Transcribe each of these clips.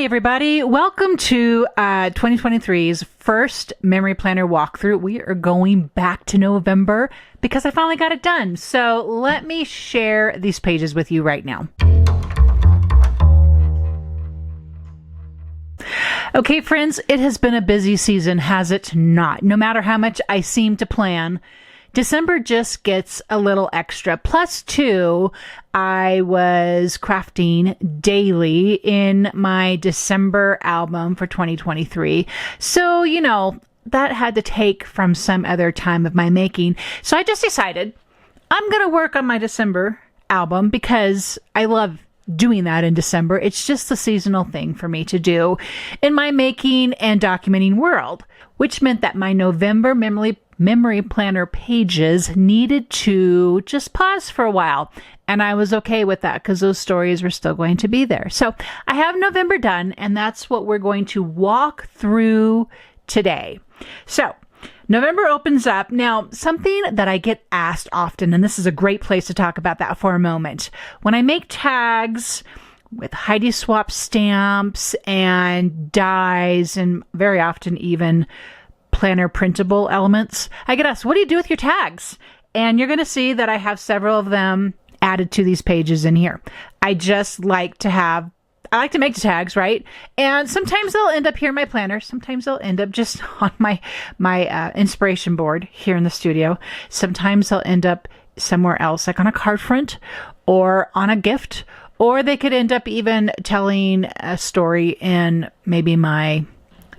Hey everybody, welcome to 2023's first memory planner walkthrough. We are going back to November because I finally got it done. So let me share these pages with you right now. Okay friends, it has been a busy season, has it not? No matter how much I seem to plan, December just gets a little extra. Plus two, I was crafting daily in my December album for 2023. So, that had to take from some other time of my making. So I just decided I'm going to work on my December album because I love doing that in December. It's just a seasonal thing for me to do in my making and documenting world, which meant that my November memory planner pages needed to just pause for a while. And I was okay with that because those stories were still going to be there. So I have November done, and that's what we're going to walk through today. So November opens up. Now, something that I get asked often, and this is a great place to talk about that for a moment. When I make tags with Heidi Swapp stamps and dies, and very often even planner printable elements, I get asked, what do you do with your tags? And you're going to see that I have several of them added to these pages in here. I like to make the tags, right? And sometimes they'll end up here in my planner. Sometimes they'll end up just on my inspiration board here in the studio. Sometimes they'll end up somewhere else, like on a card front or on a gift, or they could end up even telling a story in maybe my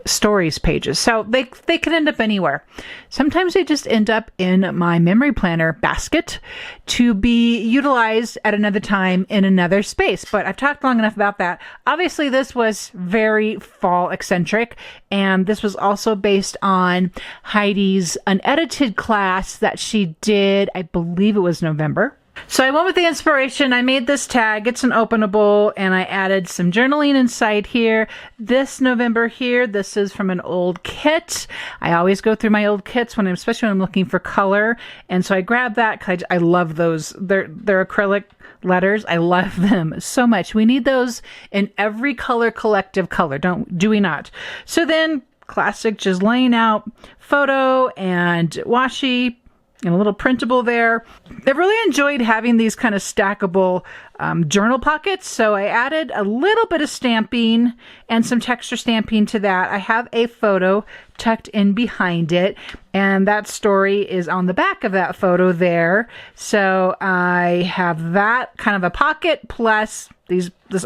stories pages. So they could end up anywhere. Sometimes they just end up in my memory planner basket to be utilized at another time in another space. But I've talked long enough about that. Obviously, this was very fall eccentric, and this was also based on Heidi's unedited class that she did, I believe it was November. So I went with the inspiration. I made this tag. It's an openable, and I added some journaling inside here. This November here, this is from an old kit. I always go through my old kits especially when I'm looking for color. And so I grabbed that because I love those. They're acrylic letters. I love them so much. We need those in every collective color, do we not? So then classic, just laying out photo and washi, and a little printable there. I've really enjoyed having these kind of stackable journal pockets, so I added a little bit of stamping and some texture stamping to that. I have a photo tucked in behind it, and that story is on the back of that photo there. So I have that kind of a pocket plus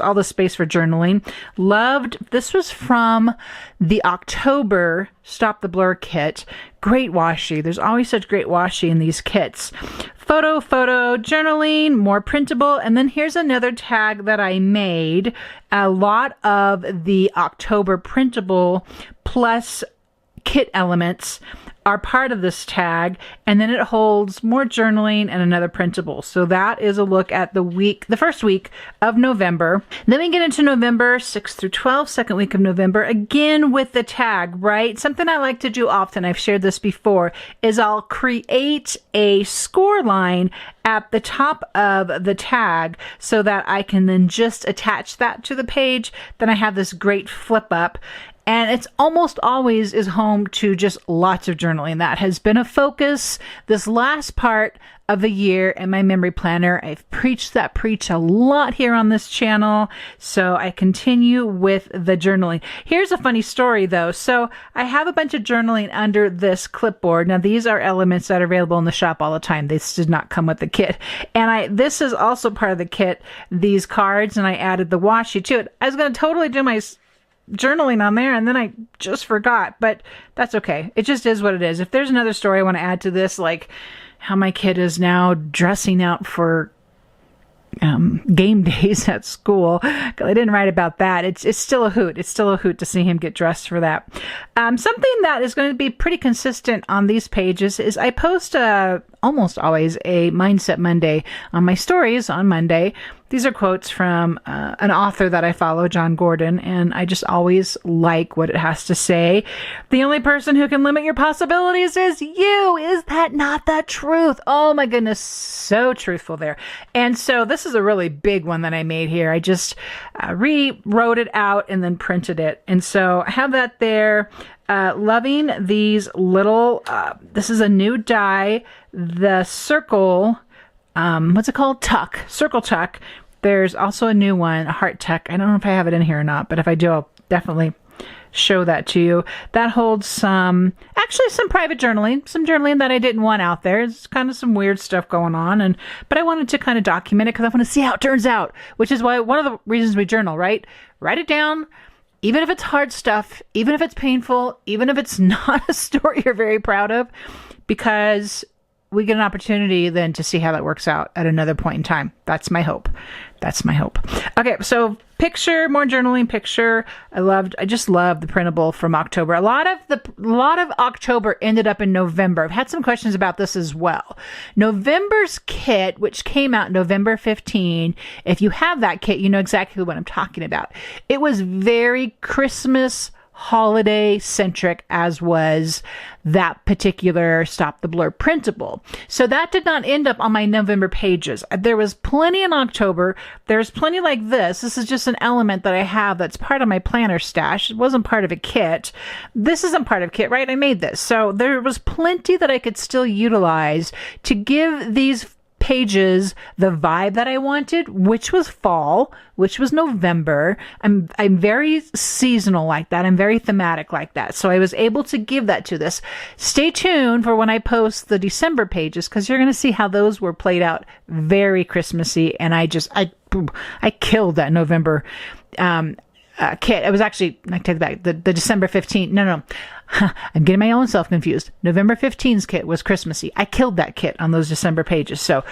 all the space for journaling. Loved, this was from the October Stop the Blur kit. Great washi. There's always such great washi in these kits. Photo, journaling, more printable. And then here's another tag that I made. A lot of the October printable plus kit elements are part of this tag, and then it holds more journaling and another printable. So that is a look at the first week of November. Then we get into November 6th through 12th, second week of November, again with the tag, right? Something I like to do often, I've shared this before, is I'll create a score line at the top of the tag so that I can then just attach that to the page. Then I have this great flip up. And it's almost always is home to just lots of journaling. That has been a focus this last part of the year in my memory planner. I've preached that preach a lot here on this channel, so I continue with the journaling. Here's a funny story though. So I have a bunch of journaling under this clipboard. Now these are elements that are available in the shop all the time. This did not come with the kit. And this is also part of the kit, these cards, and I added the washi to it. I was going to totally do my journaling on there, and then I just forgot, but that's okay. It just is what it is. If there's another story I want to add to this, like how my kid is now dressing out for game days at school, I didn't write about that. It's still a hoot. It's still a hoot to see him get dressed for that. Something that is going to be pretty consistent on these pages is I post almost always a Mindset Monday on my stories on Monday. These are quotes from an author that I follow, John Gordon, and I just always like what it has to say. The only person who can limit your possibilities is you. Is that not the truth? Oh my goodness, so truthful there. And so this is a really big one that I made here. I just rewrote it out and then printed it. And so I have that there. Loving these little, this is a new die, the circle, what's it called? Tuck, circle tuck. There's also a new one, a heart tuck. I don't know if I have it in here or not, but if I do, I'll definitely show that to you. That holds some private journaling, some journaling that I didn't want out there. It's kind of some weird stuff going on, but I wanted to kind of document it because I want to see how it turns out, which is why one of the reasons we journal, right? Write it down. Even if it's hard stuff, even if it's painful, even if it's not a story you're very proud of, because we get an opportunity then to see how that works out at another point in time. That's my hope. That's my hope. Okay, so picture, more journaling picture. I just love the printable from October. A lot of October ended up in November. I've had some questions about this as well. November's kit, which came out November 15. If you have that kit, you know exactly what I'm talking about. It was very Christmas holiday centric, as was that particular Stop the Blur printable. So that did not end up on my November pages. There was plenty in October. There's plenty like this. This is just an element that I have that's part of my planner stash. It wasn't part of a kit. This isn't part of kit, right? I made this. So there was plenty that I could still utilize to give these pages the vibe that I wanted, which was fall, which was November. I'm very seasonal like that. I'm very thematic like that. So I was able to give that to this. Stay tuned for when I post the December pages, because you're going to see how those were played out very Christmassy. And I killed that November kit. It was actually, I take it back, the December 15th. No. I'm getting my own self confused. November 15's kit was Christmassy. I killed that kit on those December pages. So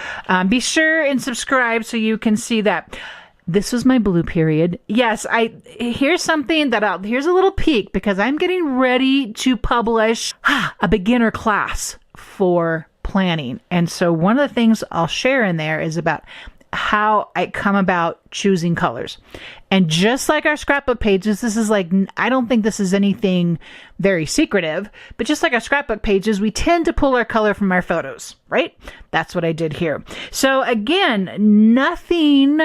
be sure and subscribe so you can see that. This was my blue period. Yes, here's something here's a little peek, because I'm getting ready to publish a beginner class for planning. And so one of the things I'll share in there is about how I come about choosing colors. And just like our scrapbook pages, this is like, I don't think this is anything very secretive, but just like our scrapbook pages, we tend to pull our color from our photos, right? That's what I did here. So again, nothing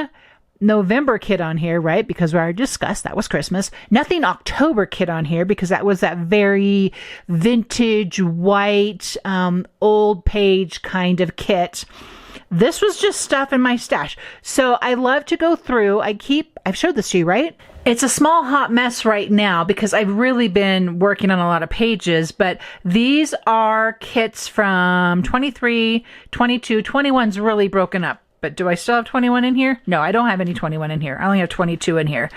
November kit on here, right? Because we already discussed that was Christmas. Nothing October kit on here, because that was that very vintage white, old page kind of kit. This was just stuff in my stash. So I love to go through. I've showed this to you, right? It's a small hot mess right now because I've really been working on a lot of pages, but these are kits from 23, 22, 21's really broken up. But do I still have 21 in here? No, I don't have any 21 in here. I only have 22 in here.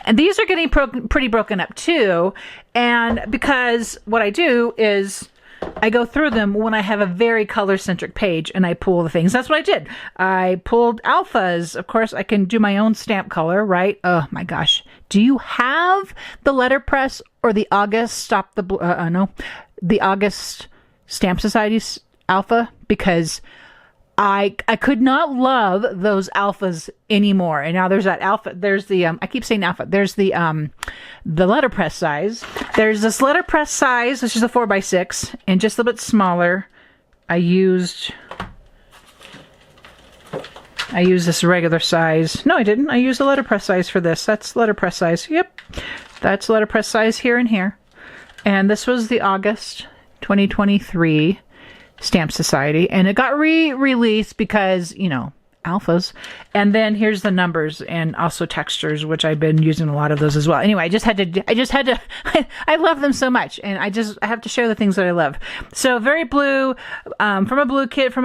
And these are getting pretty broken up too. And because what I do is I go through them when I have a very color-centric page and I pull the things. That's what I did. I pulled alphas. Of course, I can do my own stamp color, right? Oh my gosh. Do you have the letterpress or the August the August Stamp Society's alpha? Because I could not love those alphas anymore. And now there's that alpha. There's the, I keep saying alpha. There's the letterpress size. There's this letterpress size, which is a 4x6 and just a little bit smaller. I used this regular size. No, I didn't. I used the letterpress size for this. That's letterpress size. Yep. That's letterpress size here and here. And this was the August 2023 Stamp Society, and it got re-released because, alphas. And then here's the numbers and also textures, which I've been using a lot of those as well. Anyway, I just had to, I love them so much, and I have to share the things that I love. So very blue, from a blue kit,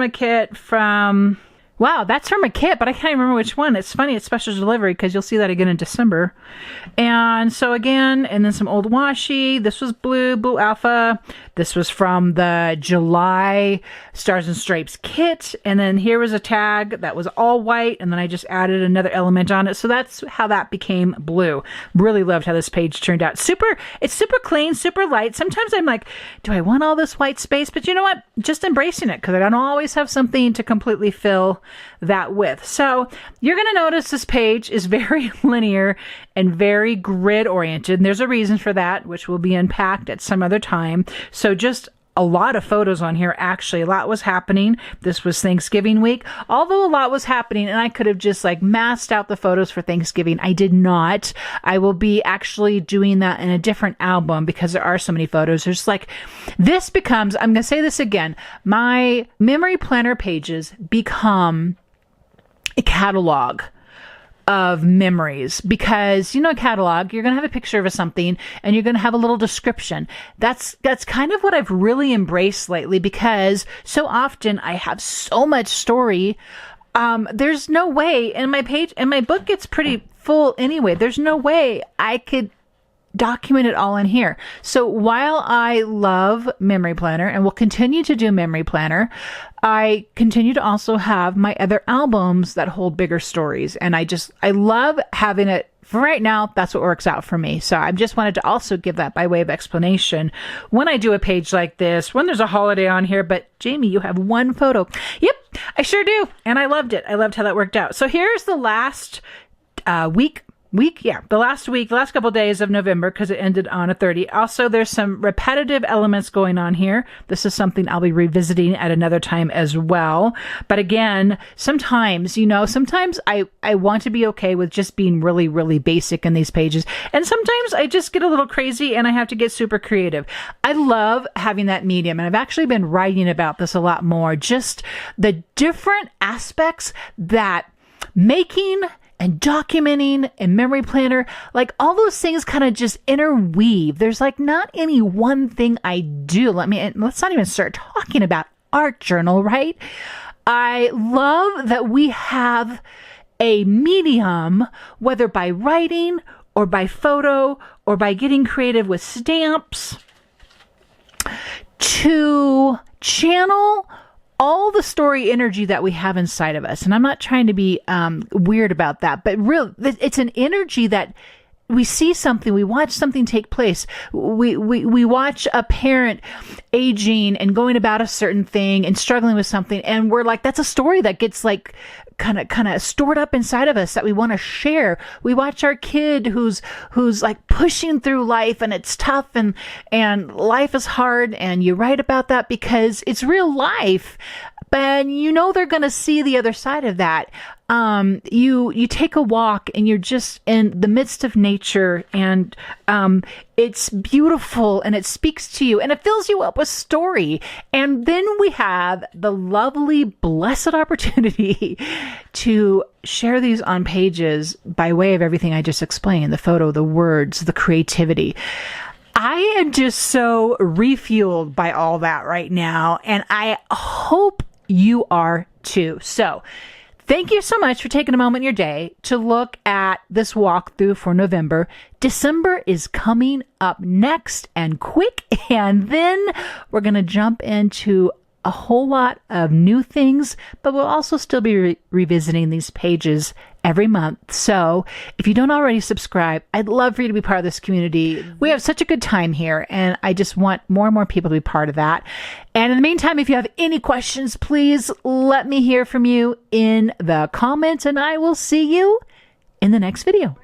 wow, that's from a kit, but I can't remember which one. It's funny, it's special delivery because you'll see that again in December. And so again, and then some old washi. This was blue alpha. This was from the July Stars and Stripes kit. And then here was a tag that was all white, and then I just added another element on it. So that's how that became blue. Really loved how this page turned out. It's super clean, super light. Sometimes I'm like, do I want all this white space? But you know what? Just embracing it, because I don't always have something to completely fill that with. So you're going to notice this page is very linear and very grid oriented. And there's a reason for that, which will be unpacked at some other time. So just a lot of photos on here. Actually, a lot was happening. This was Thanksgiving week. Although a lot was happening, and I could have just like masked out the photos for Thanksgiving. I did not. I will be actually doing that in a different album because there are so many photos. There's like, this becomes, I'm going to say this again, my memory planner pages become a catalog of memories, because a catalog, you're going to have a picture of something and you're going to have a little description. That's kind of what I've really embraced lately, because so often I have so much story. There's no way, and my book gets pretty full anyway. There's no way I could document it all in here. So while I love Memory Planner and will continue to do Memory Planner, I continue to also have my other albums that hold bigger stories. And I love having it. For right now, that's what works out for me. So I just wanted to also give that by way of explanation when I do a page like this, when there's a holiday on here. But Jamie, you have one photo. Yep, I sure do. And I loved it. I loved how that worked out. So here's the last the last couple days of November, because it ended on a 30. Also, there's some repetitive elements going on here. This is something I'll be revisiting at another time as well. But again, sometimes I want to be okay with just being really, really basic in these pages. And sometimes I just get a little crazy and I have to get super creative. I love having that medium. And I've actually been writing about this a lot more. Just the different aspects that making and documenting and Memory Planner, like all those things kind of just interweave. There's like not any one thing I do. Let's not even start talking about art journal, right? I love that we have a medium, whether by writing or by photo or by getting creative with stamps, to channel all the story energy that we have inside of us. And I'm not trying to be weird about that, but it's an energy that we see something, we watch something take place. We watch a parent aging and going about a certain thing and struggling with something. And we're like, that's a story that gets like kind of stored up inside of us that we want to share. We watch our kid who's like pushing through life, and it's tough and life is hard, and you write about that because it's real life. But they're going to see the other side of that. You take a walk and you're just in the midst of nature, and it's beautiful and it speaks to you and it fills you up with story. And then we have the lovely, blessed opportunity to share these on pages by way of everything I just explained, the photo, the words, the creativity. I am just so refueled by all that right now, and I hope you are too. So thank you so much for taking a moment in your day to look at this walkthrough for November. December is coming up next and quick, and then we're going to jump into a whole lot of new things, but we'll also still be revisiting these pages every month. So if you don't already subscribe, I'd love for you to be part of this community. We have such a good time here, and I just want more and more people to be part of that. And in the meantime, if you have any questions, please let me hear from you in the comments, and I will see you in the next video.